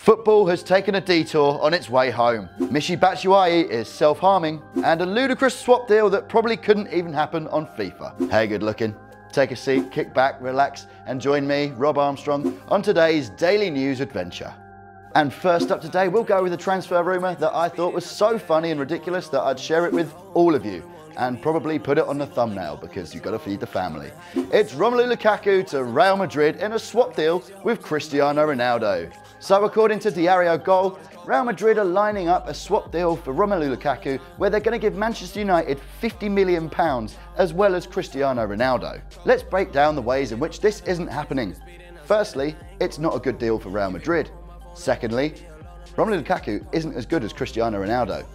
Football has taken a detour on its way home. Michy Batshuayi is self-harming, and a ludicrous swap deal that probably couldn't even happen on FIFA. Hey, good looking. Take a seat, kick back, relax, and join me, Rob Armstrong, on today's daily news adventure. And first up today, we'll go with a transfer rumour that I thought was so funny and ridiculous that I'd share it with all of you, and probably put it on the thumbnail because you've got to feed the family. It's Romelu Lukaku to Real Madrid in a swap deal with Cristiano Ronaldo. So according to Diario Gol, Real Madrid are lining up a swap deal for Romelu Lukaku where they're going to give Manchester United £50 million as well as Cristiano Ronaldo. Let's break down the ways in which this isn't happening. Firstly, it's not a good deal for Real Madrid. Secondly, Romelu Lukaku isn't as good as Cristiano Ronaldo.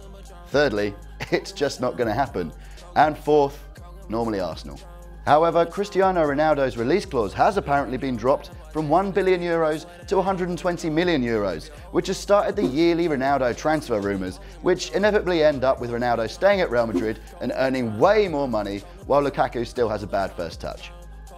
Thirdly, it's just not going to happen. And fourth, normally Arsenal. However, Cristiano Ronaldo's release clause has apparently been dropped from €1 billion to €120 million, which has started the yearly Ronaldo transfer rumours, which inevitably end up with Ronaldo staying at Real Madrid and earning way more money, while Lukaku still has a bad first touch.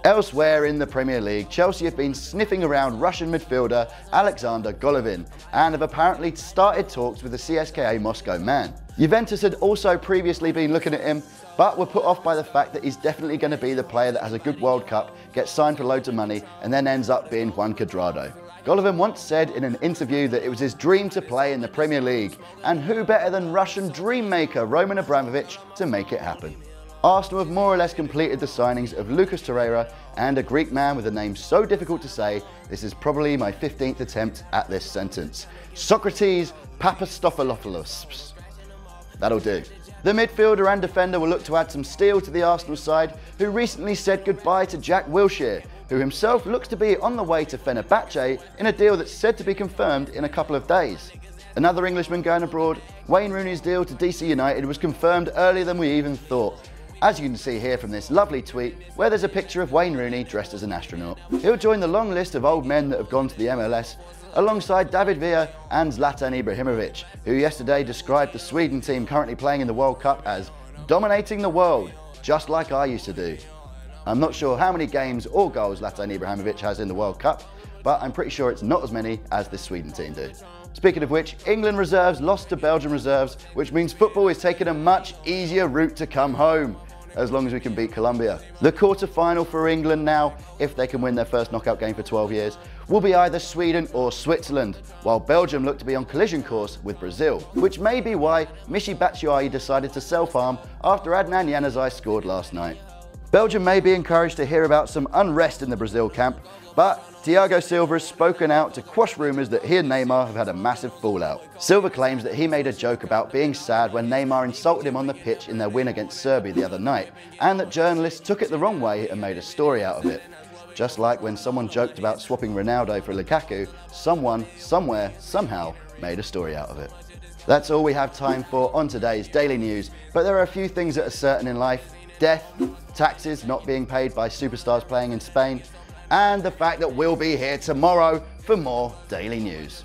Elsewhere in the Premier League, Chelsea have been sniffing around Russian midfielder Alexander Golovin and have apparently started talks with the CSKA Moscow man. Juventus had also previously been looking at him, but were put off by the fact that he's definitely going to be the player that has a good World Cup, gets signed for loads of money, and then ends up being Juan Cuadrado. Golovin once said in an interview that it was his dream to play in the Premier League, and who better than Russian dream maker Roman Abramovich to make it happen. Arsenal have more or less completed the signings of Lucas Torreira and a Greek man with a name so difficult to say, this is probably my 15th attempt at this sentence. Socrates Papastopoulos. That'll do. The midfielder and defender will look to add some steel to the Arsenal side, who recently said goodbye to Jack Wilshere, who himself looks to be on the way to Fenerbahce in a deal that's said to be confirmed in a couple of days. Another Englishman going abroad, Wayne Rooney's deal to DC United was confirmed earlier than we even thought, as you can see here from this lovely tweet where there's a picture of Wayne Rooney dressed as an astronaut. He'll join the long list of old men that have gone to the MLS alongside David Villa and Zlatan Ibrahimovic, who yesterday described the Sweden team currently playing in the World Cup as dominating the world, just like I used to do. I'm not sure how many games or goals Zlatan Ibrahimovic has in the World Cup, but I'm pretty sure it's not as many as this Sweden team do. Speaking of which, England reserves lost to Belgium reserves, which means football is taking a much easier route to come home, as long as we can beat Colombia. The quarter-final for England now, if they can win their first knockout game for 12 years, will be either Sweden or Switzerland, while Belgium look to be on collision course with Brazil, which may be why Michy Batshuayi decided to self-harm after Adnan Januzaj scored last night. Belgium may be encouraged to hear about some unrest in the Brazil camp, but Thiago Silva has spoken out to quash rumours that he and Neymar have had a massive fallout. Silva claims that he made a joke about being sad when Neymar insulted him on the pitch in their win against Serbia the other night, and that journalists took it the wrong way and made a story out of it. Just like when someone joked about swapping Ronaldo for Lukaku, someone, somewhere, somehow made a story out of it. That's all we have time for on today's Daily News, but there are a few things that are certain in life: death, taxes not being paid by superstars playing in Spain, and the fact that we'll be here tomorrow for more Daily News.